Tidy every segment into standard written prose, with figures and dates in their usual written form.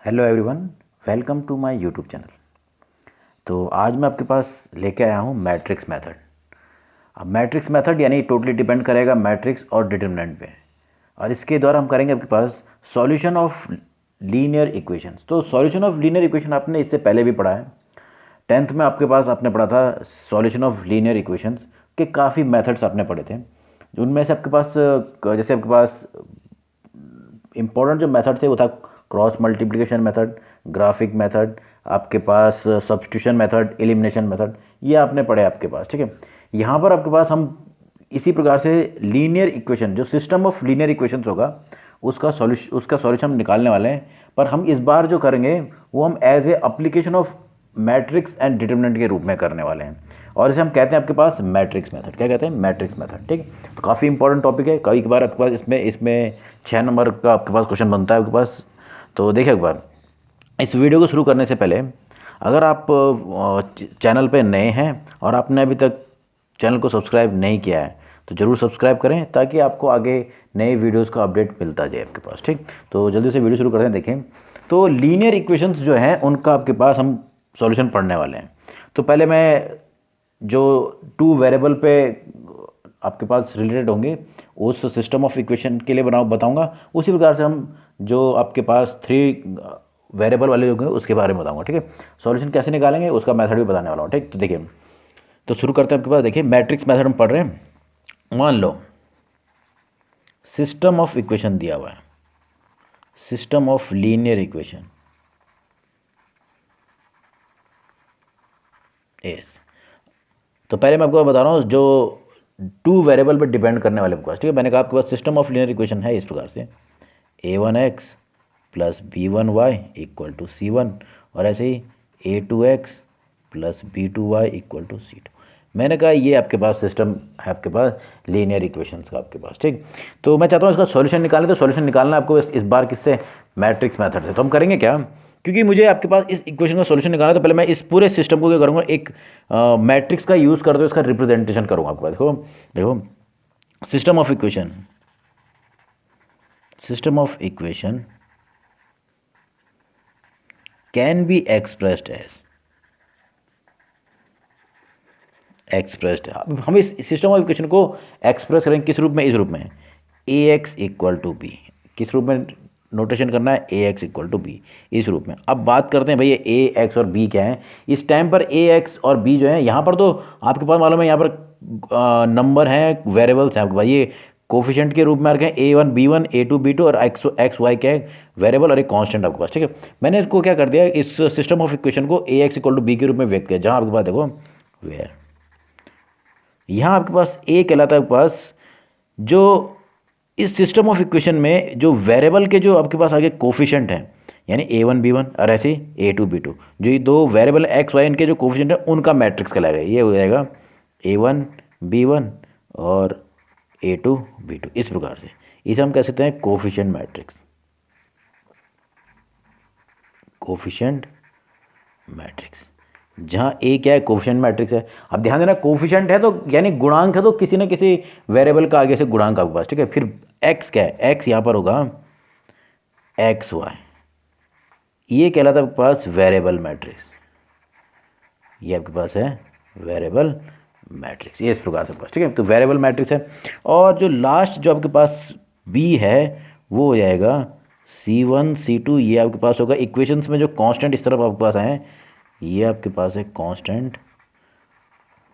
Hello everyone, welcome to my YouTube channel. तो आज मैं आपके पास लेके आया हूँ मैट्रिक्स मेथड। अब मैट्रिक्स मेथड यानी टोटली डिपेंड करेगा मैट्रिक्स और डिटरमिनेंट पे, और इसके द्वारा हम करेंगे आपके पास सॉल्यूशन ऑफ लीनियर इक्वेशंस। तो सॉल्यूशन ऑफ लीनियर इक्वेशन आपने इससे पहले भी पढ़ा है। 10th में आपके पास आपने पढ़ा था सॉल्यूशन ऑफ लीनियर इक्वेशंस के काफ़ी मेथड्स आपने पढ़े थे। उनमें से आपके पास जैसे आपके पास इंपॉर्टेंट जो मेथड थे वो था cross multiplication method, graphic method, आपके पास सब्स्टिट्यूशन मेथड, एलिमिनेशन मेथड, ये आपने पढ़े आपके पास। ठीक है, यहाँ पर आपके पास हम इसी प्रकार से लीनियर इक्वेशन, जो सिस्टम ऑफ लीनियर इक्वेशंस होगा उसका सॉल्यूशन हम निकालने वाले हैं। पर हम इस बार जो करेंगे वो हम as a application of matrix and determinant के रूप में करने वाले हैं, और इसे हम कहते हैं आपके पास मैट्रिक्स मेथड। क्या कहते हैं? Matrix method. ठीक, तो काफ़ी इंपॉर्टेंट टॉपिक है। कई बार आपके पास इसमें 6 नंबर का आपके पास क्वेश्चन बनता है आपके पास। तो देखिए एक बार, इस वीडियो को शुरू करने से पहले अगर आप चैनल पे नए हैं और आपने अभी तक चैनल को सब्सक्राइब नहीं किया है तो ज़रूर सब्सक्राइब करें, ताकि आपको आगे नए वीडियोस का अपडेट मिलता जाए आपके पास। ठीक, तो जल्दी से वीडियो शुरू करते हैं। देखें, तो लीनियर इक्वेशंस जो हैं उनका आपके पास हम सॉल्यूशन पढ़ने वाले हैं। तो पहले मैं जो 2 वेरिएबल पे आपके पास रिलेटेड होंगे उस सिस्टम ऑफ इक्वेशन के लिए बताऊंगा। उसी प्रकार से हम जो आपके पास 3 वेरिएबल वाले होंगे उसके बारे में बताऊंगा। ठीक है, सॉल्यूशन कैसे निकालेंगे उसका मेथड भी बताने वाला हूँ। ठीक, तो देखिए, तो शुरू करते हैं आपके पास। देखिए, मैट्रिक्स मेथड हम पढ़ रहे हैं। मान लो सिस्टम ऑफ इक्वेशन दिया हुआ है, system of linear equation S. तो पहले मैं आपको बता रहा हूँ जो 2 वेरिएबल पर डिपेंड करने वाले आपके पास। ठीक है, मैंने कहा आपके पास सिस्टम ऑफ लीनियर इक्वेशन है इस प्रकार से, a1x plus b1y equal to c1, और ऐसे ही a2x plus b2y equal to c2। मैंने कहा ये आपके पास सिस्टम है आपके पास लीनियर इक्वेशंस का आपके पास। ठीक, तो मैं चाहता हूँ इसका सॉल्यूशन निकालें। तो सॉल्यूशन निकालना आपको इस बार किससे? मैट्रिक्स मेथड से। तो हम करेंगे क्या, क्योंकि मुझे आपके पास इस इक्वेशन का सॉल्यूशन निकालना है, तो पहले मैं इस पूरे सिस्टम को क्या करूँगा, एक मैट्रिक्स का यूज़ करते हुए इसका रिप्रेजेंटेशन करूँगा आपके पास। देखो देखो, system of equation, system of equation can be expressed अब हम इस सिस्टम ऑफ इक्वेशन को एक्सप्रेस करेंगे किस रूप में? इस रूप में, ए एक्स इक्वल टू बी। किस रूप में नोटेशन करना है? ए एक्स इक्वल टू बी, इस रूप में। अब बात करते हैं भैया ए एक्स और बी क्या है। इस टाइम पर ए एक्स और बी जो है, यहाँ पर तो आपके पास मालूम है यहाँ पर नंबर हैं, वेरिएबल्स हैं आपके पास। ये कोफिशिएंट के रूप में रखें a1 b1 a2 b2, और एक्स वाई क्या है? वेरिएबल, और एक कांस्टेंट आपके पास। ठीक है, मैंने इसको क्या कर दिया, इस सिस्टम ऑफ इक्वेशन को ए एक्स इक्वल टू बी के रूप में व्यक्त किया, जहाँ आपके पास देखो वेयर, यहाँ आपके पास ए कहलाता है आपके पास जो इस सिस्टम ऑफ इक्वेशन में जो वेरिएबल के जो आपके पास आगे कोफिशिएंट हैं, यानी a1 b1 और ऐसे ही a2 b2, जो ये 2 वेरिएबल एक्स वाई इनके जो कोफिशिएंट हैं उनका मैट्रिक्स कहलाएगा। ये हो जाएगा a1 b1 और a2 b2, इस प्रकार से। इसे हम कह सकते हैं कोफिशिएंट मैट्रिक्स, कोफिशिएंट मैट्रिक्स, जहाँ ए क्या है? कोफिशिएंट मैट्रिक्स है। अब ध्यान देना, कोफिशिएंट है तो यानी गुणांक है, तो किसी न किसी वेरिएबल का आगे से गुणांक आपके पास। ठीक है, फिर एक्स क्या है? एक्स यहाँ पर होगा एक्स वाई, ये कहलाता है आपके पास वेरिएबल मैट्रिक्स। ये आपके पास है वेरिएबल मैट्रिक्स, ये इस प्रकार से पास। ठीक है, तो वेरिएबल मैट्रिक्स है। और जो लास्ट जो आपके पास बी है वो हो जाएगा c1 c2, ये आपके पास होगा इक्वेशंस में जो कांस्टेंट इस तरफ आपके पास हैं, ये आपके पास है कांस्टेंट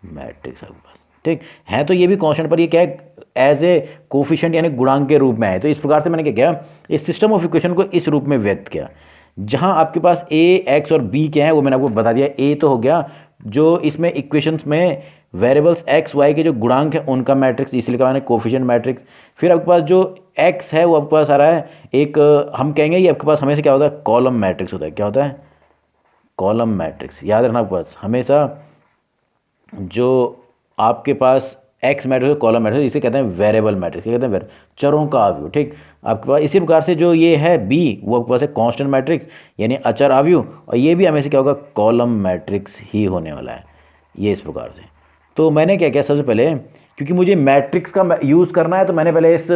मैट्रिक्स आपके पास। ठीक है, तो ये भी कांस्टेंट, पर ये क्या है? एज ए कोफिशिएंट यानी गुणांक के रूप में है। तो इस प्रकार से मैंने क्या किया, इस सिस्टम ऑफ इक्वेशन को इस रूप में व्यक्त किया, जहां आपके पास ए एक्स और बी क्या है वो मैंने आपको बता दिया। ए तो हो गया जो इसमें इक्वेशंस में वेरिएबल्स एक्स वाई के जो गुणांक है उनका मैट्रिक्स, इसलिए कहा मैंने कोफिशिएंट मैट्रिक्स। फिर आपके पास जो एक्स है वो आपके पास आ रहा है एक, हम कहेंगे ये आपके पास हमेशा क्या होता है? कॉलम मैट्रिक्स होता है। क्या होता है? Column matrix. याद रखना आपके पास हमेशा जो आपके पास एक्स मैट्रिक्स कॉलम मैट्रिक्स, इसे कहते हैं वेरिएबल मैट्रिक्स। क्या कहते हैं? चरों का अवयव। ठीक, आपके पास इसी प्रकार से जो ये है बी, वो आपके पास है कांस्टेंट मैट्रिक्स यानी अचर अवयव, और ये भी हमेशा क्या होगा? कॉलम मैट्रिक्स ही होने वाला है, ये इस प्रकार से। तो मैंने क्या किया, सबसे पहले क्योंकि मुझे मैट्रिक्स का यूज़ करना है, तो मैंने पहले इस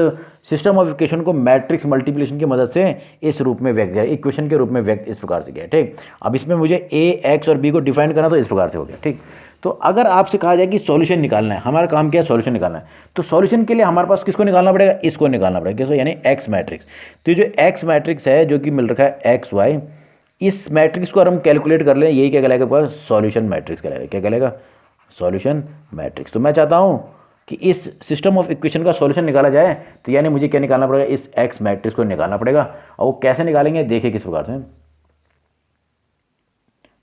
सिस्टम ऑफ इक्वेशन को मैट्रिक्स मल्टीप्लिकेशन की मदद से इस रूप में व्यक्त किया, इक्वेशन के रूप में व्यक्त इस प्रकार से किया। ठीक, अब इसमें मुझे ए एक्स और बी को डिफाइन करना, तो इस प्रकार से हो गया। ठीक, तो अगर आपसे कहा जाए कि सॉल्यूशन निकालना है, हमारा काम क्या है, सॉल्यूशन निकालना है, तो सॉल्यूशन के लिए हमारे पास किसको निकालना पड़ेगा, इसको निकालना पड़ेगा, किसको, यानी एक्स मैट्रिक्स। तो ये जो एक्स मैट्रिक्स है जो कि मिल रखा है एक्स वाई, इस मैट्रिक्स को अगर हम कैलकुलेट कर लें, यही क्या कहलाएगा, सॉल्यूशन मैट्रिक्स कहलाएगा। क्या कहलाएगा, सॉल्यूशन मैट्रिक्स। तो मैं चाहता हूँ कि इस सिस्टम ऑफ इक्वेशन का सॉल्यूशन निकाला जाए, तो यानी मुझे क्या निकालना पड़ेगा, इस एक्स मैट्रिक्स को निकालना पड़ेगा। और वो कैसे निकालेंगे, देखिए किस प्रकार से।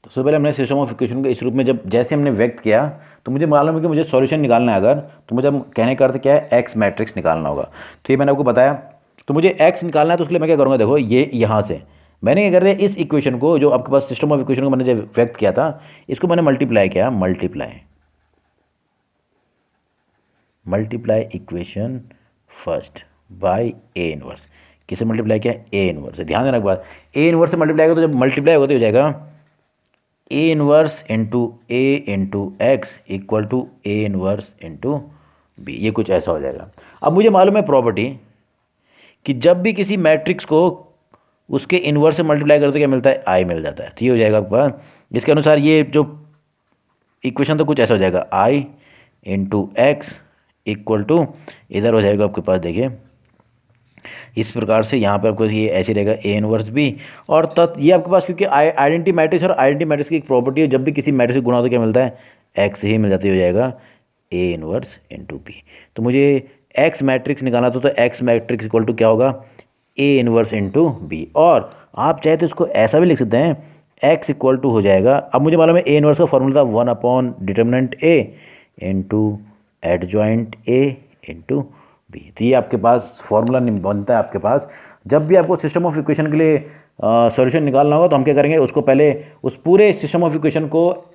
तो सबसे पहले हमने सिस्टम ऑफ इक्वेशन को इस रूप में जब जैसे हमने व्यक्त किया, तो मुझे मालूम है कि मुझे सॉल्यूशन निकालना है अगर, तो मुझे कहने का अर्थ क्या है, एक्स मैट्रिक्स निकालना होगा। तो ये मैंने आपको बताया। तो मुझे एक्स निकालना है, तो उसके लिए मैं क्या करूँगा, देखो ये यहाँ से मैंने क्या कर दिया, इस इक्वेशन को जो आपके पास सिस्टम ऑफ इक्वेशन को मैंने जब व्यक्त किया था, इसको मैंने मल्टीप्लाई किया, multiply equation first by A inverse. किसे मल्टीप्लाई किया, ए इनवर्स से। ध्यान देना एक बात, ए इनवर्स से मल्टीप्लाई होगा, तो जब मल्टीप्लाई होगा तो हो जाएगा A inverse into X equal to A inverse into B, ये कुछ ऐसा हो जाएगा। अब मुझे मालूम है प्रॉपर्टी कि जब भी किसी मैट्रिक्स को उसके इनवर्स से मल्टीप्लाई करते तो क्या मिलता है, आई मिल जाता है। तो ये हो जाएगा आपके पास, इसके अनुसार ये जो इक्वेशन तो कुछ ऐसा हो जाएगा, आई इंटू एक्स इक्वल टू, इधर हो जाएगा आपके पास, देखिए इस प्रकार से, यहाँ पर आपको ये ऐसे रहेगा ए इनवर्स बी, और ये आपके पास क्योंकि आइडेंटिटी मैट्रिक्स, और आइडेंटिटी मैट्रिक्स की एक प्रॉपर्टी है, जब भी किसी मैट्रिक्स को गुणा तो क्या मिलता है, एक्स ही मिल जाती हो जाएगा ए इनवर्स इंटू बी। तो मुझे एक्स मैट्रिक्स निकालना तो एक्स मैट्रिक्स इक्वल टू क्या होगा, ए इनवर्स इंटू बी। और आप चाहे तो इसको ऐसा भी लिख सकते हैं, एक्स इक्वल टू हो जाएगा, अब मुझे मालूम है ए इनवर्स का फॉर्मूला था determinant A into adjoint A into B. तो ये आपके पास फॉर्मूला बनता है आपके पास। जब भी आपको सिस्टम ऑफ इक्वेशन के लिए सॉल्यूशन निकालना होगा, तो हम क्या करेंगे, उसको पहले उस पूरे सिस्टम ऑफ इक्वेशन को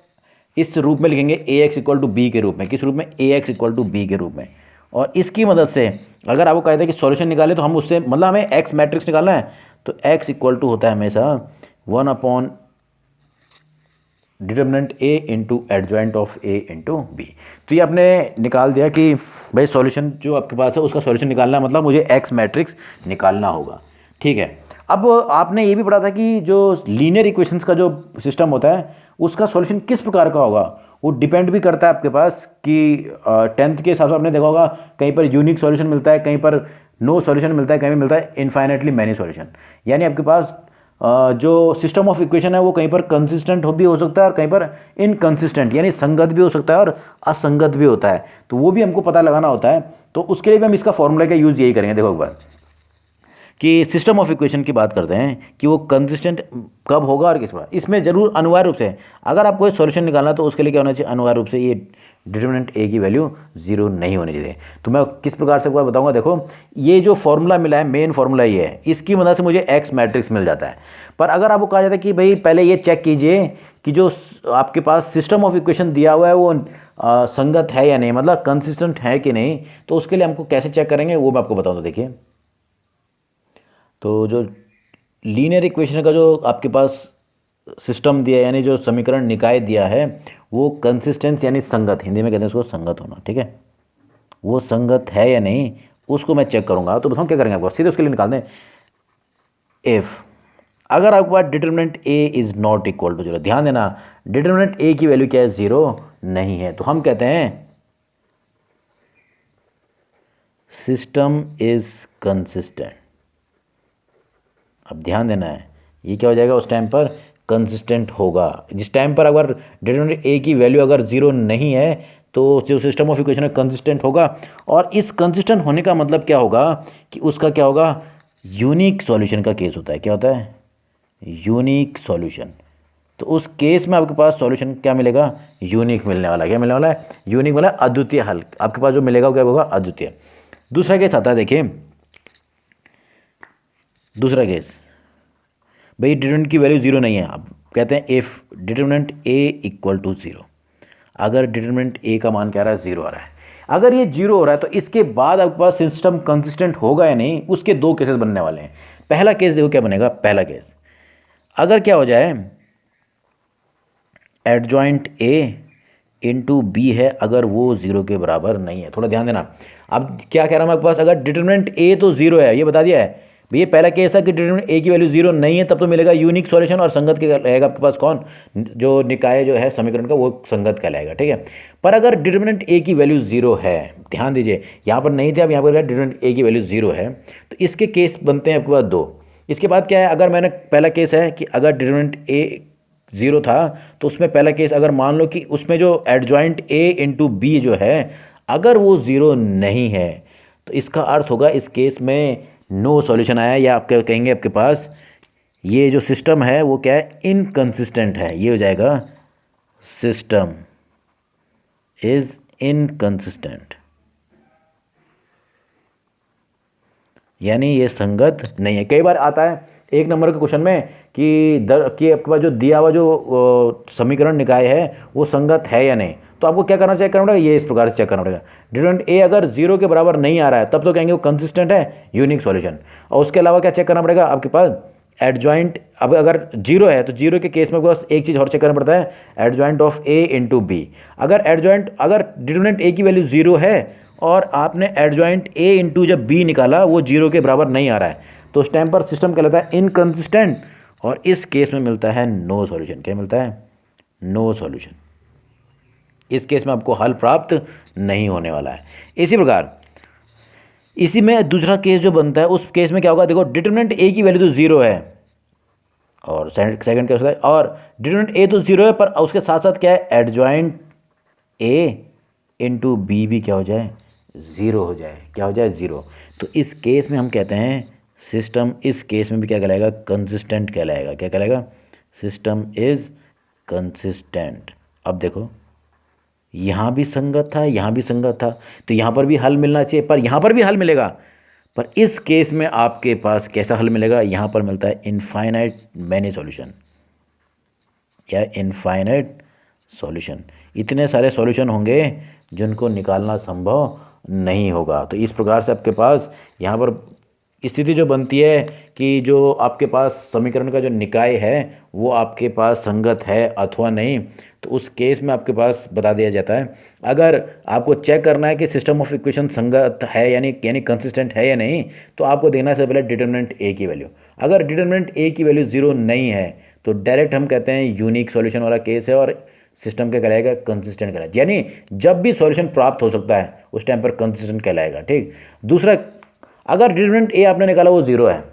इस रूप में लिखेंगे, ए एक्स इक्वल टू बी के रूप में। किस रूप में, ए एक्स इक्वल टू बी के रूप में। और इसकी मदद से अगर आपको कहते हैं कि सॉल्यूशन निकाले, तो हम उससे मतलब हमें एक्स मैट्रिक्स निकालना है, तो एक्स इक्वल टू होता है हमेशा determinant A into adjoint of A into B. तो ये आपने निकाल दिया कि भाई सॉल्यूशन जो आपके पास है उसका सॉल्यूशन निकालना है, मतलब मुझे एक्स मैट्रिक्स निकालना होगा। ठीक है, अब आपने ये भी पढ़ा था कि जो लीनियर इक्वेशंस का जो सिस्टम होता है उसका सॉल्यूशन किस प्रकार का होगा, वो डिपेंड भी करता है आपके पास कि 10th के हिसाब से आपने देखा होगा, कहीं पर यूनिक सॉल्यूशन मिलता है, कहीं पर नो सॉल्यूशन मिलता है, कहीं पर मिलता है इनफाइनेटली मैनी सॉल्यूशन। यानी आपके पास जो सिस्टम ऑफ इक्वेशन है वो कहीं पर कंसिस्टेंट भी हो सकता है, और कहीं पर इनकंसिस्टेंट यानी संगत भी हो सकता है और असंगत भी होता है। तो वो भी हमको पता लगाना होता है। तो उसके लिए भी हम इसका फॉर्मूला का यूज़ यही करेंगे। देखो एक बार कि सिस्टम ऑफ इक्वेशन की बात करते हैं कि वो कंसिस्टेंट कब होगा और किस प्रकार, इसमें जरूर अनिवार्य रूप से अगर आपको कोई सॉल्यूशन निकालना तो उसके लिए क्या होना चाहिए, अनिवार्य रूप से ये डिटरमिनेंट ए की वैल्यू 0 नहीं होनी चाहिए। तो मैं किस प्रकार से आपको बताऊंगा, देखो ये जो फॉर्मूला मिला है, मेन फॉर्मूला ये है, इसकी मदद से मुझे एक्स मैट्रिक्स मिल जाता है। पर अगर आपको कहा जाता है कि भाई पहले ये चेक कीजिए कि जो आपके पास सिस्टम ऑफ इक्वेशन दिया हुआ है वो संगत है या नहीं, मतलब कंसिस्टेंट है कि नहीं, तो उसके लिए हमको कैसे चेक करेंगे वो मैं आपको बताऊँगा। देखिए, तो जो लीनियर इक्वेशन का जो आपके पास सिस्टम दिया है, यानी जो समीकरण निकाय दिया है, वो कंसिस्टेंस यानी संगत, हिंदी में कहते हैं उसको संगत होना। ठीक है, वो संगत है या नहीं उसको मैं चेक करूंगा। तो बताऊँ क्या करेंगे, आपको सीधे उसके लिए निकाल दें, इफ अगर आपके पास determinant A is not equal to 0, ध्यान देना डिटरमिनेंट ए की वैल्यू क्या है, 0 नहीं है, तो हम कहते हैं सिस्टम इज कंसिस्टेंट। अब ध्यान देना है, ये क्या हो जाएगा, उस टाइम पर कंसिस्टेंट होगा। जिस टाइम पर अगर डिटरमिनेंट ए की वैल्यू अगर 0 नहीं है तो जो सिस्टम ऑफ इक्वेशन है कंसिस्टेंट होगा। और इस कंसिस्टेंट होने का मतलब क्या होगा कि उसका क्या होगा, यूनिक सॉल्यूशन का केस होता है। क्या होता है, यूनिक सॉल्यूशन। तो उस केस में आपके पास सॉल्यूशन क्या मिलेगा, यूनिक मिलने वाला। क्या मिलने वाला है, यूनिक वाला, अद्वितीय हल आपके पास जो मिलेगा वो क्या होगा, अद्वितीय। दूसरा केस आता है, देखिए दूसरा केस, भाई डिटरमिनेंट की वैल्यू 0 नहीं है। अब कहते हैं if determinant A equal to 0, अगर डिटरमिनेंट ए का मान क्या आ रहा है, 0 आ रहा है। अगर ये 0 हो रहा है तो इसके बाद आपके पास सिस्टम कंसिस्टेंट होगा या नहीं, उसके दो केसेस बनने वाले हैं। पहला केस देखो क्या बनेगा, पहला केस अगर क्या हो जाए एडजॉइंट ए इंटू बी है अगर वो ज़ीरो के बराबर नहीं है। थोड़ा ध्यान देना। अब क्या कह रहा हूँ आपके पास, अगर डिटरमिनेंट ए तो ज़ीरो है, ये बता दिया है भैया। पहला केस है कि डिटरमिनेंट ए की वैल्यू जीरो नहीं है, तब तो मिलेगा यूनिक सॉल्यूशन, और संगत के रहेगा आपके पास कौन, जो निकाय जो है समीकरण का वो संगत कहलाएगा, ठीक है। पर अगर डिटरमिनेंट ए की वैल्यू जीरो है, ध्यान दीजिए यहाँ पर नहीं थे, अब यहाँ पर डिटरमिनेंट ए की वैल्यू जीरो है, तो इसके केस बनते हैं आपके पास दो। इसके बाद क्या है, अगर मैंने पहला केस है कि अगर डिटरमिनेंट ए ज़ीरो था, तो उसमें पहला केस अगर मान लो कि उसमें जो एडजॉइंट ए इंटू बी जो है अगर वो ज़ीरो नहीं है, तो इसका अर्थ होगा इस केस में नो सॉल्यूशन आया, या आप क्या कहेंगे आपके पास ये जो सिस्टम है वो क्या है, इनकंसिस्टेंट है। ये हो जाएगा सिस्टम इज इनकंसिस्टेंट, यानी ये संगत नहीं है। कई बार आता है एक नंबर के क्वेश्चन में कि आपके पास जो दिया हुआ जो समीकरण निकाय है वो संगत है या नहीं, तो आपको क्या करना चेक करना पड़ेगा, ये इस प्रकार से चेक करना पड़ेगा। डिटरमिनेंट ए अगर जीरो के बराबर नहीं आ रहा है तब तो कहेंगे वो कंसिस्टेंट है, यूनिक सॉल्यूशन। और उसके अलावा क्या चेक करना पड़ेगा आपके पास, एडजॉइंट। अब अगर जीरो है तो जीरो के केस में बस एक चीज़ और चेक करना पड़ता है, adjoint of A into B. अगर डिटरमिनेंट ए की वैल्यू जीरो है और आपने एडजॉइंट ए इंटू जब बी निकाला वो जीरो के बराबर नहीं आ रहा है, तो उस टाइम पर सिस्टम कहलाता है इनकंसिस्टेंट, और इस केस में मिलता है नो सॉल्यूशन। क्या मिलता है, नो सॉल्यूशन। इस केस में आपको हल प्राप्त नहीं होने वाला है। इसी प्रकार इसी में दूसरा केस जो बनता है, उस केस में क्या होगा, देखो डिटरमिनेंट ए की वैल्यू तो जीरो है, और सेकंड क्या होता है, और डिटरमिनेंट ए तो जीरो है पर उसके साथ साथ क्या है, एडजॉइंट ए इंटू बी भी क्या हो जाए, ज़ीरो हो जाए। क्या हो जाए, ज़ीरो। तो इस केस में हम कहते हैं सिस्टम, इस केस में भी क्या कहलाएगा, कंसिस्टेंट कहलाएगा। क्या कहलाएगा, सिस्टम इज कंसिस्टेंट। अब देखो यहाँ भी संगत था, यहाँ भी संगत था, तो यहाँ पर भी हल मिलना चाहिए, पर यहाँ पर भी हल मिलेगा, पर इस केस में आपके पास कैसा हल मिलेगा, यहाँ पर मिलता है इनफाइनाइट मैनी सॉल्यूशन, या इनफाइनाइट सॉल्यूशन। इतने सारे सॉल्यूशन होंगे जिनको निकालना संभव नहीं होगा। तो इस प्रकार से आपके पास यहाँ पर स्थिति जो बनती है कि जो आपके पास समीकरण का जो निकाय है वो आपके पास संगत है अथवा नहीं, तो उस केस में आपके पास बता दिया जाता है। अगर आपको चेक करना है कि सिस्टम ऑफ इक्वेशन संगत है यानी कंसिस्टेंट है या नहीं, तो आपको देना से पहले डिटरमिनेंट ए की वैल्यू। अगर डिटरमिनेंट ए की वैल्यू जीरो नहीं है तो डायरेक्ट हम कहते हैं यूनिक सॉल्यूशन वाला केस है, और सिस्टम क्या कहलाएगा, कंसिस्टेंट कहलाएगा। यानी जब भी सॉल्यूशन प्राप्त हो सकता है उस टाइम पर कंसिस्टेंट कहलाएगा, ठीक। दूसरा, अगर डिटरमिनेंट ए आपने निकाला वो जीरो है,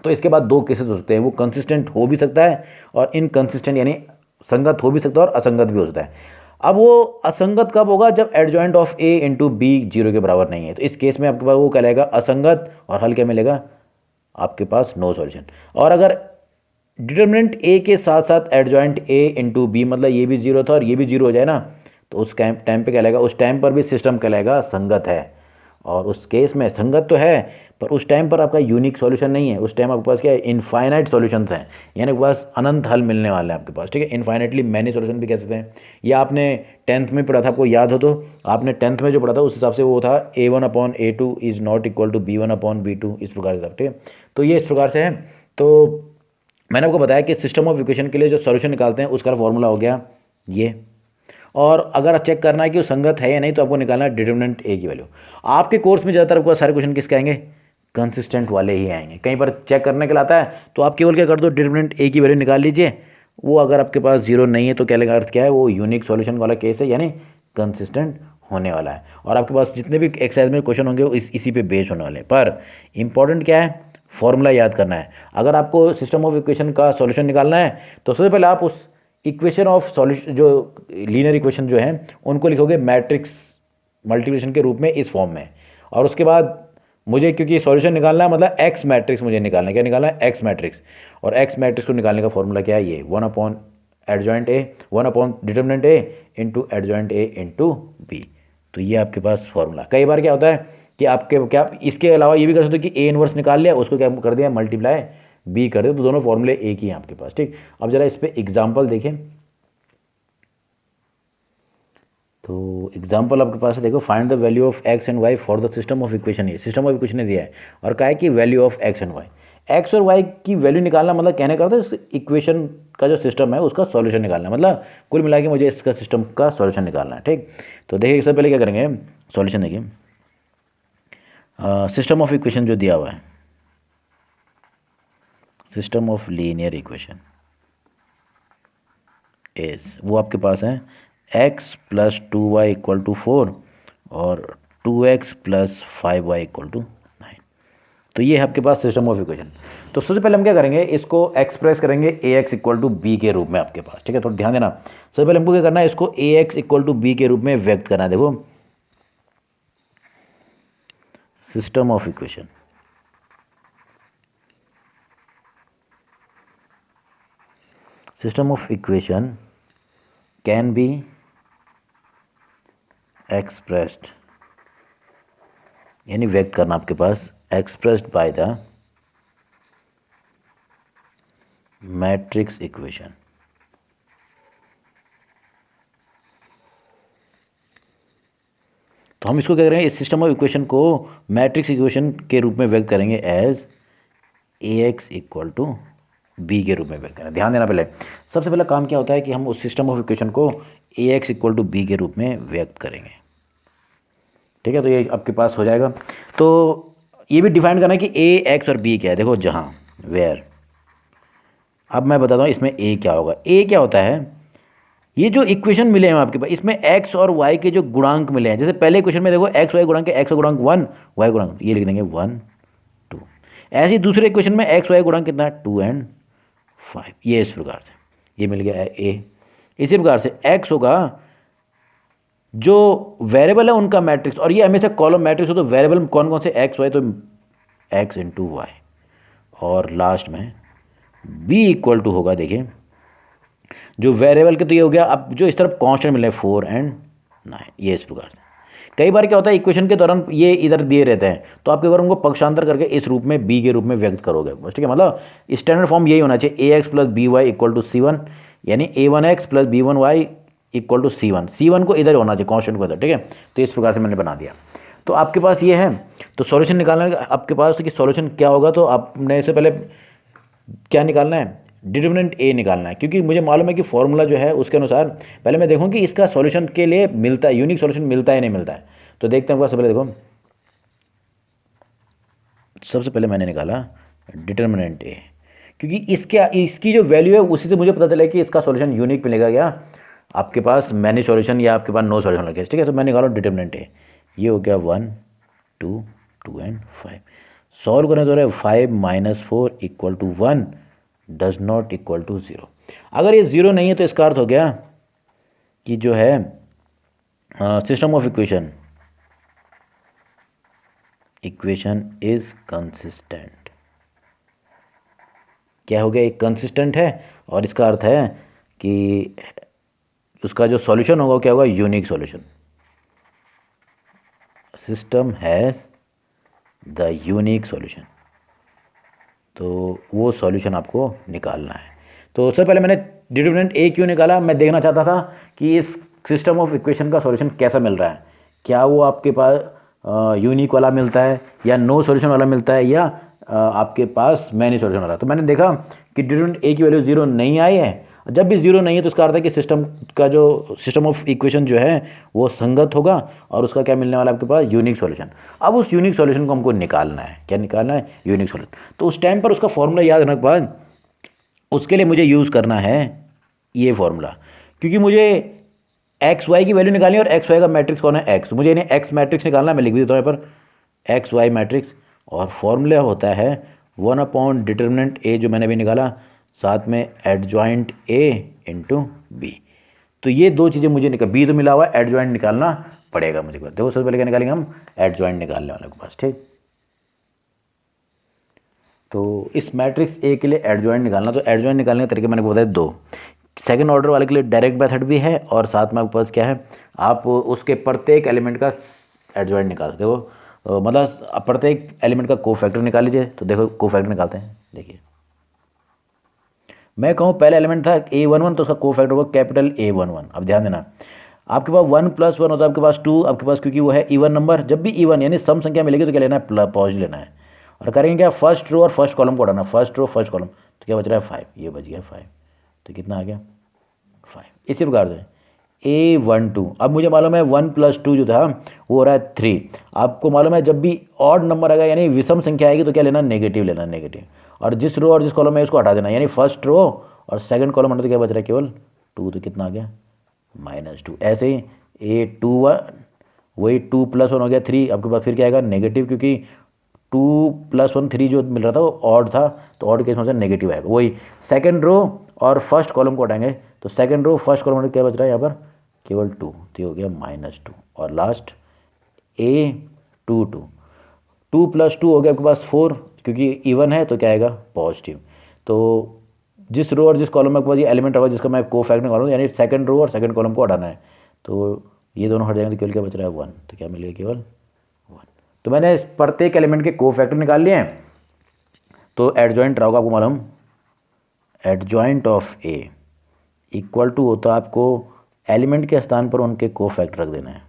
तो इसके बाद दो केसेस हो सकते हैं, वो कंसिस्टेंट हो भी सकता है और इनकंसिस्टेंट यानी संगत हो भी सकता है और असंगत भी हो सकता है। अब वो असंगत कब होगा, जब adjoint of A into B zero के बराबर नहीं है, तो इस केस में आपके पास वो कहलाएगा असंगत, और हल क्या मिलेगा आपके पास, नो सॉल्यूशन। और अगर डिटरमिनेंट ए के साथ साथ एडजॉइंट ए इंटू बी, मतलब ये भी जीरो था और ये भी जीरो हो जाए ना, तो उस टाइम पे कहलाएगा, उस टाइम पर भी सिस्टम कहलाएगा संगत है। और उस केस में संगत तो है पर उस टाइम पर आपका यूनिक सॉल्यूशन नहीं है, उस टाइम आपके पास क्या है, इनफाइनाइट सॉल्यूशंस हैं, यानी आपके पास अनंत हल मिलने वाले हैं आपके पास, ठीक है। इनफाइनाइटली मैनी सॉल्यूशन भी कह सकते हैं। या आपने 10th में पढ़ा था, आपको याद हो तो, आपने 10th में जो पढ़ा था उस हिसाब से वो था A1/A2 is not equal to B1/B2, इस प्रकार से, ठीक है। तो ये इस प्रकार से है। तो मैंने आपको बताया कि सिस्टम ऑफ इक्वेशन के लिए जो सॉल्यूशन निकालते हैं उसका फॉर्मूला हो गया ये। और अगर चेक करना है कि वो संगत है या नहीं, तो आपको निकालना है डिटरमिनेंट ए की वैल्यू। आपके कोर्स में ज़्यादातर आपको सारे क्वेश्चन किसके आएंगे, कंसिस्टेंट वाले ही आएंगे। कहीं पर चेक करने के लिए आता है तो आप केवल क्या कर दो, डिटरमिनेंट ए की वैल्यू निकाल लीजिए। वो अगर आपके पास जीरो नहीं है तो क्या लेगा, अर्थ क्या है, वो यूनिक सॉल्यूशन वाला केस है, यानी कंसिस्टेंट होने वाला है। और आपके पास जितने भी एक्सरसाइज में क्वेश्चन होंगे वो इसी पे बेस्ड होने वाले हैं। पर इंपॉर्टेंट क्या है, फॉर्मूला याद करना है। अगर आपको सिस्टम ऑफ इक्वेशन का सॉल्यूशन निकालना है तो सबसे पहले आप उस इक्वेशन ऑफ सॉल्यूशन, जो लीनियर इक्वेशन जो हैं उनको लिखोगे मैट्रिक्स मल्टीप्लिकेशन के रूप में इस फॉर्म में। और उसके बाद मुझे, क्योंकि सॉल्यूशन निकालना है मतलब एक्स मैट्रिक्स मुझे निकालना है, क्या निकालना है, एक्स मैट्रिक्स। और एक्स मैट्रिक्स को निकालने का फॉर्मूला क्या है, ये 1 adjoint A, 1 determinant A into adjoint A into B. तो ये आपके पास फॉर्मूला। कई बार क्या होता है कि आपके क्या, इसके अलावा ये भी कर सकते हो कि ए इनवर्स निकाल लिया, उसको क्या कर दिया, मल्टीप्लाई बी कर दे, तो दोनों फॉर्मूले एक ही हैं आपके पास, ठीक। अब जरा इस पे एग्जांपल देखें। तो एग्जांपल आपके पास है, देखो, find the value of X and Y for the system of equation. ये सिस्टम ऑफ इक्वेशन ने दिया है और कहा है कि value of X and Y. X और वाई की वैल्यू निकालना मतलब कहने का अर्थ है इक्वेशन का जो सिस्टम है उसका सॉल्यूशन निकालना, मतलब कुल मिला के मुझे इसका सिस्टम का सॉल्यूशन निकालना है। ठीक, तो देखिए सबसे पहले क्या करेंगे, सॉल्यूशन देखिए, सिस्टम ऑफ इक्वेशन जो दिया हुआ है, system of linear equation is, वो आपके पास है x plus 2y equal to 4 और 2x plus 5y equal to 9। तो ये है आपके पास सिस्टम ऑफ इक्वेशन। तो सबसे पहले हम क्या करेंगे, इसको एक्सप्रेस करेंगे ax इक्वल टू बी के रूप में आपके पास। ठीक है, थोड़ा ध्यान देना, सबसे पहले हमको क्या करना है, इसको ax इक्वल टू बी के रूप में व्यक्त करना है। देखो system of equation, system of equation can be expressed, यानी व्यक्त करना आपके पास, expressed by the matrix equation. तो हम इसको क्या करेंगे, इस सिस्टम ऑफ इक्वेशन को मैट्रिक्स इक्वेशन के रूप में व्यक्त करेंगे as ax equal to B के रूप में व्यक्त करें। ध्यान देना, पहले सबसे पहला काम क्या होता है कि हम उस सिस्टम ऑफ इक्वेशन को ax इक्वल टू बी के रूप में व्यक्त करेंगे। ठीक है, तो ये आपके पास हो जाएगा। तो ये भी डिफाइन करना है कि a x और b क्या है। देखो जहाँ वेयर, अब मैं बताता हूँ इसमें a क्या होगा। a क्या होता है, ये जो इक्वेशन मिले हैं आपके पास, इसमें x और y के जो गुणांक मिले हैं, जैसे पहले इक्वेशन में देखो x y गुणांक है, x गुणांक 1, y गुणांक, ये लिख देंगे 1 2। ऐसे ही दूसरे इक्वेशन में x y गुणांक कितना है 2 एंड 5, ये इस प्रकार से ये मिल गया a। इसी प्रकार से x होगा जो वेरिएबल है उनका मैट्रिक्स, और ये हमेशा कॉलम मैट्रिक्स हो, तो वेरिएबल कौन कौन से x y, तो x इंटू वाई, और लास्ट में b इक्वल टू होगा, देखिए जो वेरिएबल के, तो ये हो गया, अब जो इस तरफ कांस्टेंट मिले 4 एंड 9, ये इस प्रकार से। कई बार क्या होता है इक्वेशन के दौरान ये इधर दिए रहते हैं, तो आपके बार उनको पक्षांतर करके इस रूप में b के रूप में व्यक्त करोगे बस। ठीक है, मतलब स्टैंडर्ड फॉर्म यही होना चाहिए, ax plus B Y equal to C one, यानी a1x plus b1y equal to C one को इधर होना चाहिए, कांस्टेंट को इधर। ठीक है, तो इस प्रकार से मैंने बना दिया। तो आपके पास ये है, तो सॉल्यूशन निकालना है आपके पास कि सॉल्यूशन क्या होगा, तो आपने इससे पहले क्या निकालना है, डिटरमिनेंट ए निकालना है, क्योंकि मुझे मालूम है कि फॉर्मूला जो है उसके अनुसार पहले मैं देखूँ कि इसका सॉल्यूशन के लिए मिलता है, यूनिक सॉल्यूशन मिलता है नहीं मिलता है। तो देखते हैं, सबसे पहले देखो, सबसे पहले मैंने निकाला डिटरमिनेंट ए, क्योंकि इसकी जो वैल्यू है उसी से मुझे पता चला कि इसका सॉल्यूशन यूनिक मिलेगा, क्या आपके पास मैनी सॉल्यूशन या आपके पास नो सॉल्यूशन लगे। ठीक है, तो मैं निकाला डिटरमिनेंट ए, ये हो गया 1 2 2 एंड 5। सॉल्व करने तो रहे 5 minus 4 equal to 1 does not equal to 0। अगर ये 0 नहीं है तो इसका अर्थ हो गया कि जो है system of equation is consistent. क्या हो गया, एक कंसिस्टेंट है, और इसका अर्थ है कि उसका जो सॉल्यूशन होगा क्या होगा, unique solution. System has the unique solution, तो वो सॉल्यूशन आपको निकालना है। तो सबसे पहले मैंने डिटरमिनेंट ए क्यों निकाला, मैं देखना चाहता था कि इस सिस्टम ऑफ इक्वेशन का सॉल्यूशन कैसा मिल रहा है, क्या वो आपके पास यूनिक वाला मिलता है, या नो सॉल्यूशन वाला मिलता है, या आपके पास मैनी सॉल्यूशन वाला। तो मैंने देखा कि डिटरमिनेंट ए की वैल्यू 0 नहीं आई है। जब भी 0 नहीं है तो इसका अर्थ है कि सिस्टम ऑफ इक्वेशन जो है वो संगत होगा, और उसका क्या मिलने वाला है आपके पास, यूनिक सॉल्यूशन। अब उस यूनिक सॉल्यूशन को हमको निकालना है, क्या निकालना है, यूनिक सॉल्यूशन। तो उस टाइम पर उसका फॉर्मूला याद रखने के बाद उसके लिए मुझे यूज़ करना है ये फॉर्मूला, क्योंकि मुझे एक्स वाई की वैल्यू निकालनी है, और एक्स वाई का मैट्रिक्स कौन है, एक्स, मुझे इन्हें एक्स मैट्रिक्स निकालना है। मैं लिख भी देता हूँ यहाँ पर एक्स वाई मैट्रिक्स, और फॉर्मूला होता है 1 अपॉन डिटरमिनेंट ए जो मैंने भी निकाला, साथ में एडजॉइंट ए इंटू बी। तो ये दो चीज़ें मुझे बी तो मिला हुआ है, एडजॉइंट निकालना पड़ेगा मुझे। देखो सबसे पहले क्या निकालेंगे हम, एडजॉइंट निकालने वाले के पास। ठीक, तो इस मैट्रिक्स ए के लिए एडजॉइंट निकालना, तो एडजॉइंट निकालने के तरीके मैंने बताया दो। सेकंड ऑर्डर वाले के लिए डायरेक्ट मेथड भी है, और साथ में आपके पास क्या है, आप उसके प्रत्येक एलिमेंट का एडजॉइंट निकाल सकते हो, मतलब प्रत्येक एलिमेंट का कोफैक्टर निकाल लीजिए। तो देखो कोफैक्टर निकालते हैं, देखिए मैं कहूँ पहला एलिमेंट था A11, तो उसका कोफैक्टर होगा कैपिटल A11। अब ध्यान देना, आपके पास 1 + 1 होता है आपके पास 2, आपके पास क्योंकि वो है इवन नंबर, जब भी इवन यानी सम संख्या मिलेगी तो क्या लेना है, पॉजिटिव लेना है। और करेंगे क्या, फर्स्ट रो और फर्स्ट कॉलम को हटाना, फर्स्ट रो फर्स्ट कॉलम, तो क्या बच रहा है 5, ये बच गया 5, तो कितना आ गया 5। इसी प्रकार से A12, अब मुझे मालूम है 1 + 2 जो था वो हो रहा है 3। आपको मालूम है जब भी ऑड नंबर आएगा यानी विषम संख्या आएगी तो क्या लेना, नेगेटिव लेना, नेगेटिव। और जिस रो और जिस कॉलम में उसको हटा देना, यानी फर्स्ट रो और सेकंड कॉलम हटा तो क्या बच रहा है, केवल 2, तो कितना आ गया -2। ऐसे ही A21, वही 2 + 1 हो गया 3, आपके पास फिर क्या आएगा नेगेटिव, क्योंकि 2 + 1 3 जो मिल रहा था वो ऑड था, तो ऑड केस में से नेगेटिव आएगा। वही सेकंड रो और फर्स्ट कॉलम को हटाएंगे तो सेकंड रो फर्स्ट कॉलम क्या बच रहा है यहाँ पर, केवल 2, तो ये हो गया -2। और लास्ट A22, 2 + 2 हो गया आपके पास 4, क्योंकि इवन है तो क्या आएगा पॉजिटिव। तो जिस रो और जिस कॉलम में आपके पास ये एलिमेंट होगा जिसका मैं कोफैक्टर निकालूँ, यानी सेकंड रो और सेकंड कॉलम को हटाना है, तो ये दोनों हट जाएंगे तो केवल क्या बच रहा है 1, तो क्या मिलेगा केवल 1। तो मैंने इस प्रत्येक एलिमेंट के कोफैक्टर निकाल लिए हैं। तो एडजॉइंट रहा होगा आपको मालूम, adjoint of A equal to होता है आपको एलिमेंट के स्थान पर उनके कोफैक्टर रख देना है,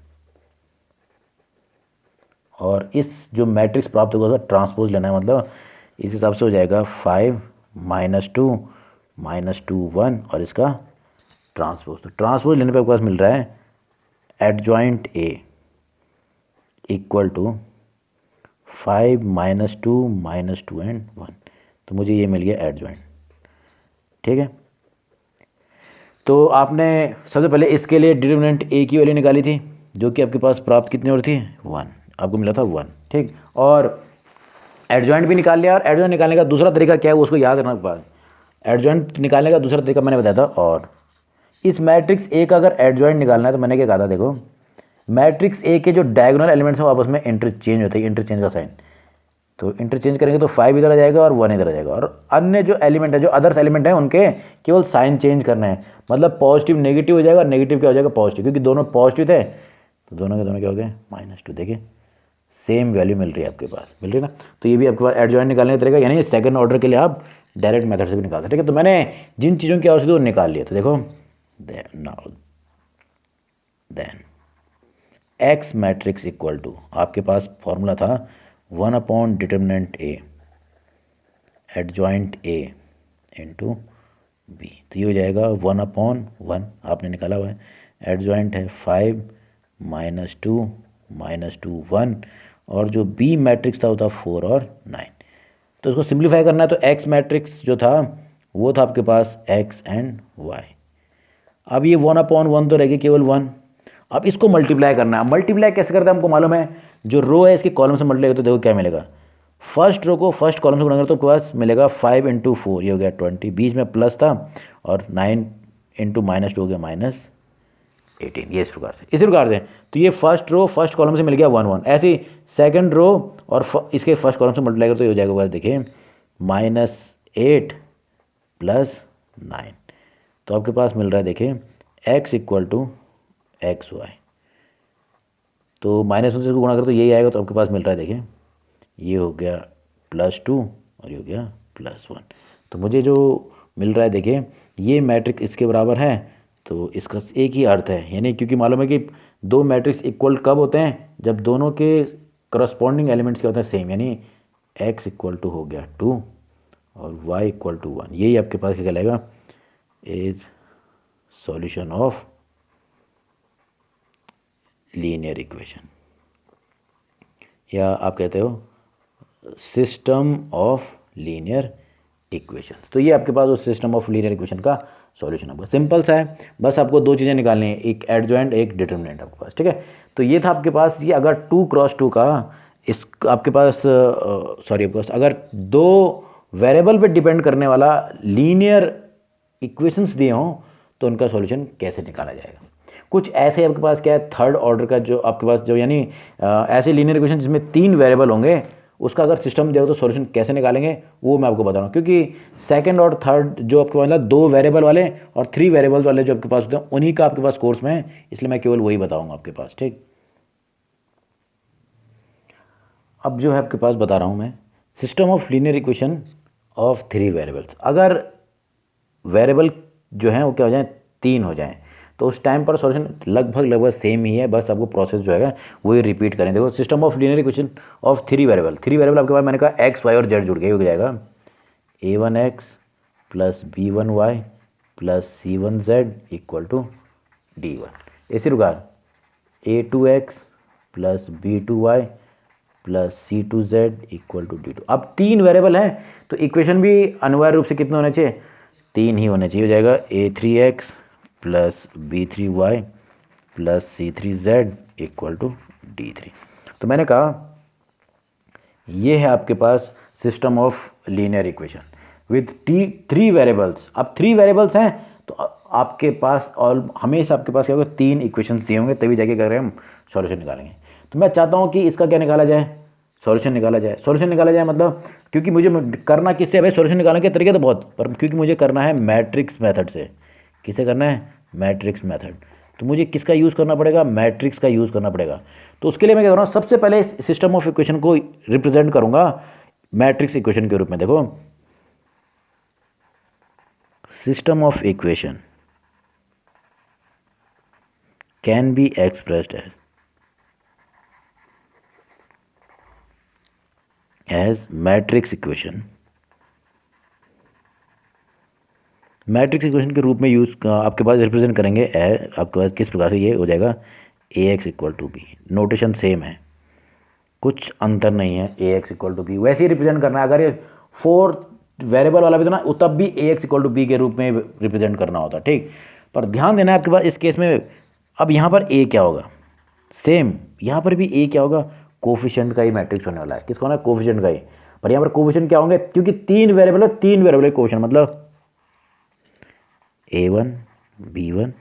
और इस जो मैट्रिक्स प्राप्त होगा उसका ट्रांसपोज लेना है, मतलब इस हिसाब से हो जाएगा 5 -2 -2 1 और इसका ट्रांसपोज। तो ट्रांसपोज लेने पे आपके पास मिल रहा है adjoint A equal to 5 -2 -2 and 1, तो मुझे ये मिल गया एडजॉइंट। ठीक है, तो आपने सबसे पहले इसके लिए डिटरमिनेंट A की वैल्यू निकाली थी, जो कि आपके पास प्राप्त कितनी और थी 1, आपको मिला था 1। ठीक, और एडजॉइंट भी निकाल लिया। और एडजॉइंट निकालने का दूसरा तरीका क्या है वो उसको याद रखना के बाद, एडजॉइंट निकालने का दूसरा तरीका मैंने बताया था। और इस मैट्रिक्स A का अगर एडजॉइंट निकालना है तो मैंने क्या कहा था, देखो मैट्रिक्स A के जो डायगोनल एलिमेंट्स हैं वो आपस में इंटरचेंज होते हैं, इंटरचेंज का साइन, तो इंटरचेंज करेंगे तो 5 इधर आ जाएगा और 1 इधर आ जाएगा। और अन्य जो एलिमेंट है, जो अदर्स एलिमेंट है, उनके केवल साइन चेंज करना है, मतलब पॉजिटिव नेगेटिव हो जाएगा, नेगेटिव क्या हो जाएगा पॉजिटिव, क्योंकि दोनों पॉजिटिव थे तो दोनों के दोनों क्या हो गए -2। देखिए सेम वैल्यू मिल रही है आपके पास, मिल रही है ना। तो ये भी आपके पास एडजॉइंट निकालने का तरीका, यानी सेकंड ऑर्डर के लिए आप डायरेक्ट मेथड से भी निकाल सकते हैं। ठीक है, तो मैंने जिन चीज़ों की आवश्यकता वो निकाल लिया। तो देखो then X matrix equal to, आपके पास फॉर्मूला था 1 determinant A adjoint A into B, तो ये हो जाएगा 1/1, आपने निकाला हुआ है। एडजॉइंट है 5 -2 -2 1, और जो B मैट्रिक्स था वो था 4 और 9। तो इसको सिंप्लीफाई करना है, तो एक्स मैट्रिक्स जो था वो था आपके पास x एंड y। अब ये 1/1 तो रहेगी केवल 1। अब इसको मल्टीप्लाई करना है। मल्टीप्लाई कैसे करते हैं हमको मालूम है, जो रो है इसके कॉलम से मल्टीप्लाई तो देखो क्या मिलेगा, फर्स्ट रो को फर्स्ट कॉलम से गुणा करो तो आपके पास मिलेगा 5 × 4, ये हो गया 20, बीच में प्लस था, और 9 × -2 हो गया -18। ये इस प्रकार से, इसी प्रकार से तो ये फर्स्ट रो फर्स्ट कॉलम से मिल गया 1 1। ऐसे ही सेकंड रो और इसके फर्स्ट कॉलम से मल्टीप्लाई करो तो ये हो जाएगा, देखिए -8 + 9, तो आपके पास मिल रहा है देखिए x = xy, तो -1 से इसको गुणा करो तो यही आएगा, तो आपके पास मिल रहा है देखिए ये हो गया +2 और ये हो गया +1। तो मुझे जो मिल रहा है देखिए ये मैट्रिक्स इसके बराबर है, तो इसका एक ही अर्थ है, यानी क्योंकि मालूम है कि दो मैट्रिक्स इक्वल कब होते हैं, जब दोनों के करस्पॉन्डिंग एलिमेंट्स क्या होते हैं सेम, यानी x = हो गया 2 और y = 1। यही आपके पास क्या कहलाएगा, is solution of linear equation, या आप कहते हो सिस्टम ऑफ लीनियर इक्वेशन। तो ये आपके पास उस सिस्टम ऑफ लीनियर इक्वेशन का सॉल्यूशन आपका सिंपल सा है, बस आपको दो चीज़ें निकालनी है, एक एडजॉइंट एक डिटरमिनेंट आपके पास। ठीक है, तो ये था आपके पास। ये अगर 2 × 2 का इस आपके पास आपके पास अगर दो वेरिएबल पे डिपेंड करने वाला लीनियर इक्वेशंस दिए हों तो उनका सॉल्यूशन कैसे निकाला जाएगा। कुछ ऐसे आपके पास क्या है, थर्ड ऑर्डर का जो आपके पास जो यानी ऐसे लीनियर इक्वेशन जिसमें 3 वेरिएबल होंगे, उसका अगर सिस्टम दिया हो तो सॉल्यूशन कैसे निकालेंगे वो मैं आपको बता रहा हूँ। क्योंकि सेकंड और थर्ड जो आपके पास मतलब 2 वेरिएबल वाले और 3 वेरिएबल वाले जो आपके पास होते हैं उन्हीं का आपके पास कोर्स में है, इसलिए मैं केवल वही बताऊँगा आपके पास। ठीक, अब जो है आपके पास बता रहा हूँ मैं system of linear equation of 3 variables. अगर वेरिएबल जो हैं वो क्या हो जाए 3 हो जाएं, तो उस टाइम पर सॉल्यूशन लगभग सेम ही है, बस आपको प्रोसेस जो है वही रिपीट करें। देखो system of linear equation of three variable आपके पास मैंने कहा एक्स वाई और जेड जुड़ गए, हो जाएगा a1x plus b1y plus c1z equal to d1। इसी प्रकार a2x plus b2y plus c2z equal to d2। अब तीन वेरिएबल हैं तो इक्वेशन भी अनिवार्य रूप से कितने होने चाहिए, तीन ही होने चाहिए। हो जाएगा a3x plus b3y plus c3z equal to d3। तो मैंने कहा ये है आपके पास system of linear equation with three variables. अब थ्री वेरिएबल्स हैं तो आपके पास और हमेशा आपके पास क्या होगा, तीन इक्वेशंस दिए होंगे, तभी जाके कर हम सॉल्यूशन निकालेंगे। तो मैं चाहता हूँ कि इसका क्या निकाला जाए, सॉल्यूशन निकाला जाए। सॉल्यूशन निकाला जाए मतलब क्योंकि मुझे करना किससे है भाई, सॉल्यूशन निकालने के तरीके तो बहुत, पर क्योंकि मुझे करना है मैट्रिक्स मेथड से। किसे करना है, मैट्रिक्स मेथड। तो मुझे किसका यूज़ करना पड़ेगा, मैट्रिक्स का यूज़ करना पड़ेगा। तो उसके लिए मैं क्या कर रहा हूँ, सबसे पहले इस सिस्टम ऑफ इक्वेशन को रिप्रेजेंट करूँगा मैट्रिक्स इक्वेशन के रूप में। देखो system of equation can be expressed as matrix equation. Matrix equation के रूप में यूज़ आपके पास रिप्रेजेंट करेंगे आपके पास किस प्रकार से, ये हो जाएगा ax equal to B. Notation same है, कुछ अंतर नहीं है, ax इक्वल टू बी वैसे ही रिप्रेजेंट करना है। अगर ये फोर्थ वेरिएबल वाला भी था ना, तब भी ax इक्वल टू बी के रूप में रिप्रेजेंट करना होता, ठीक। पर ध्यान देना है आपके पास इस केस में, अब यहाँ पर a क्या होगा, सेम यहाँ पर भी a क्या होगा, कोफिशिएंट का ही मैट्रिक्स होने वाला है। किसका होना है, कोफिशिएंट का ही। पर यहाँ पर कोफिशिएंट क्या होंगे, क्योंकि तीन वेरिएबल है, तीन वेरिएबल कोफिशिएंट मतलब a1 b1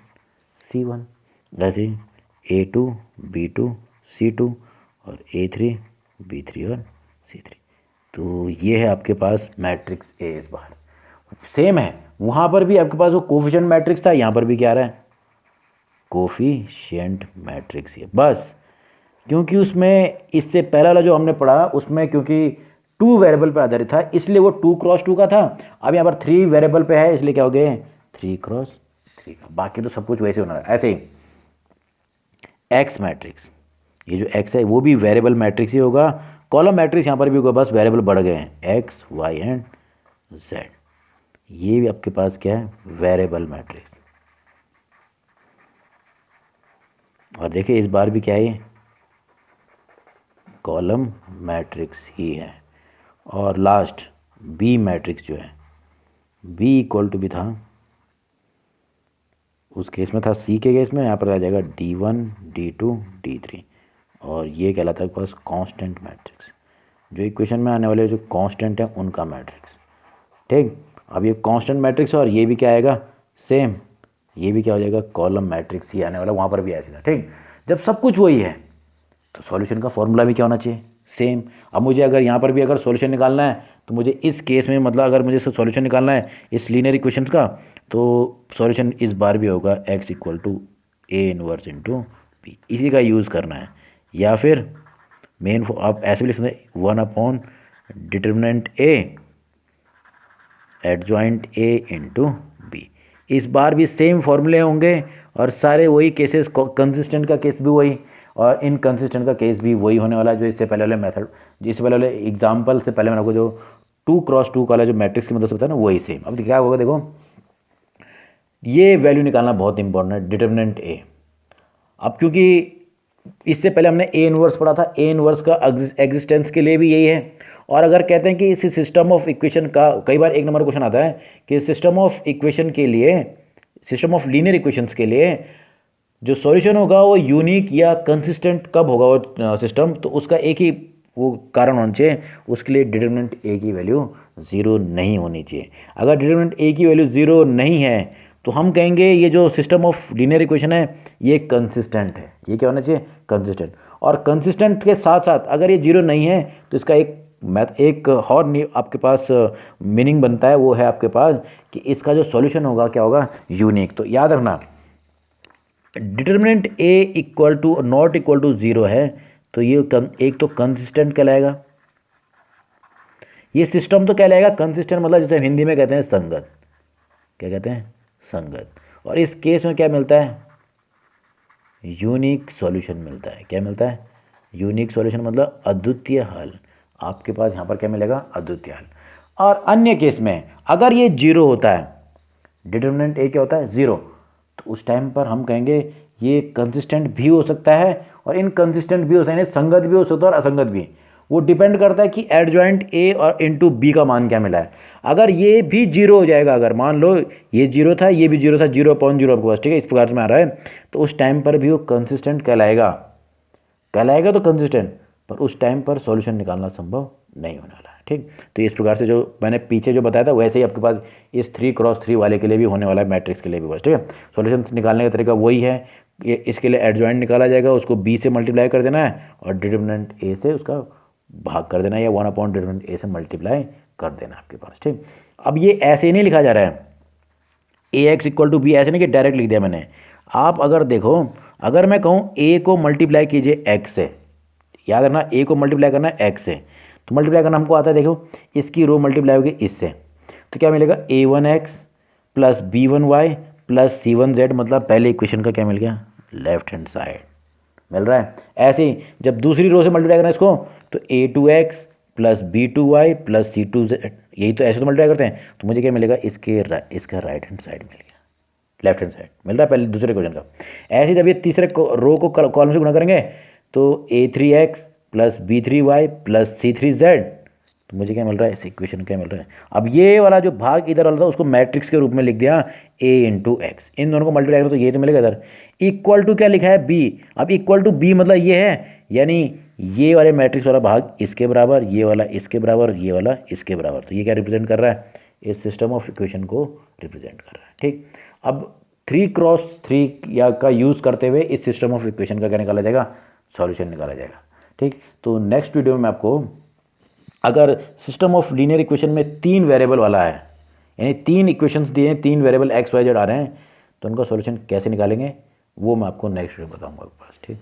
c1, ऐसे a2 b2 c2 और a3 b3 और c3। तो ये है आपके पास मैट्रिक्स ए। इस बार सेम है, वहाँ पर भी आपके पास वो कोफिशिएंट मैट्रिक्स था, यहाँ पर भी क्या आ रहा है, कोफिशिएंट मैट्रिक्स है। बस क्योंकि उसमें इससे पहला वाला जो हमने पढ़ा उसमें क्योंकि टू वेरिएबल पर आधारित था, इसलिए वो 2x2 का था। अब यहाँ पर थ्री वेरिएबल पे है, इसलिए क्या हो गए 3x3 का। बाकी तो सब कुछ वैसे होना है। ऐसे ही एक्स मैट्रिक्स, ये जो एक्स है वो भी वेरिएबल मैट्रिक्स ही होगा। कॉलम मैट्रिक्स यहाँ पर भी होगा, बस वेरिएबल बढ़ गए हैं एक्स वाई एंड जेड। ये भी आपके पास क्या है, वेरिएबल मैट्रिक्स। और देखिए इस बार भी क्या है, कॉलम मैट्रिक्स ही है। और लास्ट बी मैट्रिक्स जो है, बी इक्वल टू भी था, उस केस में था सी के केस में, यहाँ पर आ जाएगा d1 d2 d3। और ये कहलाता है आपके पास कांस्टेंट मैट्रिक्स, जो इक्वेशन में आने वाले जो कांस्टेंट है उनका मैट्रिक्स, ठीक। अब ये कांस्टेंट मैट्रिक्स और ये भी क्या आएगा, सेम, ये भी क्या हो जाएगा, कॉलम मैट्रिक्स ही आने वाला, वहाँ पर भी ऐसे था, ठीक। जब सब कुछ वही है तो सॉल्यूशन का फॉर्मूला भी क्या होना चाहिए, सेम। अब मुझे अगर यहाँ पर भी अगर सॉल्यूशन निकालना है तो मुझे इस केस में मतलब अगर मुझे सॉल्यूशन निकालना है इस लीनियर इक्वेशंस का, तो सॉल्यूशन इस बार भी होगा x equal to A inverse into P, इसी का यूज़ करना है। या फिर मेन आप ऐसे भी लिख सकते हैं 1 determinant A adjoint A into B. इस बार भी सेम फॉर्मूले होंगे और सारे वही केसेस, कंसिस्टेंट का केस भी वही और इनकंसिस्टेंट का केस भी वही होने वाला है, जो इससे पहले वाले मेथड, जिससे पहले वाले एग्जाम्पल से पहले मैंने आपको जो 2x2 वाला जो मैट्रिक्स की मदद से बताया ना, वही सेम। अब क्या होगा, देखो ये वैल्यू निकालना बहुत इंपॉर्टेंट है, डिटर्मिनेंट ए। अब क्योंकि इससे पहले हमने ए इनवर्स पढ़ा था, ए इनवर्स का एग्जिस्टेंस के लिए भी यही है। और अगर कहते हैं कि इस सिस्टम ऑफ इक्वेशन का, कई बार एक नंबर क्वेश्चन आता है कि सिस्टम ऑफ इक्वेशन के लिए, सिस्टम ऑफ लीनियर इक्वेशंस के लिए जो सॉल्यूशन होगा वो यूनिक या कंसिस्टेंट कब होगा वो सिस्टम, तो उसका एक ही वो कारण होना चाहिए, उसके लिए डिटर्मिनेंट ए की वैल्यू 0 नहीं होनी चाहिए। अगर डिटर्मिनेंट ए की वैल्यू 0 नहीं है तो हम कहेंगे ये जो सिस्टम ऑफ लीनियर इक्वेशन है ये कंसिस्टेंट है। ये क्या होना चाहिए, कंसिस्टेंट। और कंसिस्टेंट के साथ साथ अगर ये 0 नहीं है तो इसका एक और आपके पास मीनिंग बनता है, वो है आपके पास कि इसका जो सॉल्यूशन होगा क्या होगा, यूनिक। तो याद रखना determinant A equal to not equal to 0 है तो ये एक तो कंसिस्टेंट कहलाएगा, ये सिस्टम तो कहलाएगा कंसिस्टेंट, मतलब जैसे हिंदी में कहते हैं संगत, क्या कहते हैं, संगत। और इस केस में क्या मिलता है, यूनिक सॉल्यूशन मिलता है। क्या मिलता है, यूनिक सॉल्यूशन मतलब अद्वितीय हल। आपके पास यहाँ पर क्या मिलेगा, अद्वितीय हल। और अन्य केस में अगर ये जीरो होता है, डिटर्मिनेंट ए क्या होता है, ज़ीरो, तो उस टाइम पर हम कहेंगे ये कंसिस्टेंट भी हो सकता है और इनकंसिस्टेंट भी हो सकता है, संगत भी हो सकता है और असंगत भी। वो डिपेंड करता है कि एडजॉइंट ए और इनटू बी का मान क्या मिला है। अगर ये भी जीरो हो जाएगा, अगर मान लो ये जीरो था, ये भी जीरो था, 0/0 आपके पास, ठीक है, इस प्रकार से में आ रहा है, तो उस टाइम पर भी वो कंसिस्टेंट कहलाएगा। कहलाएगा तो कंसिस्टेंट, पर उस टाइम पर सॉल्यूशन निकालना संभव नहीं होने वाला है। ठीक, तो इस प्रकार से जो मैंने पीछे जो बताया था वैसे ही आपके पास इस 3x3 वाले के लिए भी होने वाला है, मैट्रिक्स के लिए भी बस। ठीक है, सॉल्यूशन निकालने का तरीका वही है। ये इसके लिए एडजॉइंट निकाला जाएगा, उसको बी से मल्टीप्लाई कर देना है और डिटर्मिनेंट ए से उसका भाग कर देना है, या 1/डिटर्मिनेंट ए से मल्टीप्लाई कर देना आपके पास। ठीक, अब ये ऐसे नहीं लिखा जा रहा है ax = b, ऐसे नहीं कि डायरेक्ट लिख दिया मैंने। आप अगर देखो, अगर मैं कहूँ a को मल्टीप्लाई कीजिए x से, याद रखना a को मल्टीप्लाई करना है x से, तो मल्टीप्लाई करना हमको आता है, देखो इसकी रो मल्टीप्लाई होगी इससे, तो क्या मिलेगा, a1x + b1y + c1z, मतलब पहले इक्वेशन का क्या मिल गया, लेफ्ट हैंड साइड मिल रहा है। ऐसे ही जब दूसरी रो से मल्टीप्लाई करना है इसको, तो a2x + b2y + c2z, यही तो ऐसे तो मल्टीप्लाई करते हैं, तो मुझे क्या मिलेगा, इसका राइट हैंड साइड मिल गया, लेफ्ट हैंड साइड मिल रहा है पहले दूसरे क्वेश्चन का। ऐसे ही जब ये तीसरे रो को कॉलम से गुणा करेंगे, तो a3x + b3y + c3z, तो मुझे क्या मिल रहा है, इस इक्वेशन क्या मिल रहा है। अब ये वाला जो भाग इधर वाला था उसको मैट्रिक्स के रूप में लिख दिया, a × x, इन दोनों को मल्टीप्लाई करो तो ये तो मिलेगा इधर, इक्वल टू क्या लिखा है, b। अब इक्वल टू b मतलब ये है, यानी ये वाले मैट्रिक्स वाला भाग इसके बराबर, ये वाला इसके बराबर, ये वाला इसके बराबर, तो ये क्या रिप्रेजेंट कर रहा है, इस सिस्टम ऑफ इक्वेशन को रिप्रेजेंट कर रहा है। ठीक, अब 3x3 या का यूज़ करते हुए इस सिस्टम ऑफ इक्वेशन का क्या निकाला जाएगा, सॉल्यूशन निकाला जाएगा। ठीक, तो नेक्स्ट वीडियो में मैं आपको, अगर सिस्टम ऑफ लीनियर इक्वेशन में 3 वेरिएबल वाला है, यानी 3 इक्वेशंस दिए हैं, 3 वेरिएबल x y z आ रहे हैं, तो उनका सॉल्यूशन कैसे निकालेंगे वो मैं आपको नेक्स्ट वीडियो में बताऊंगा आपके पास। ठीक।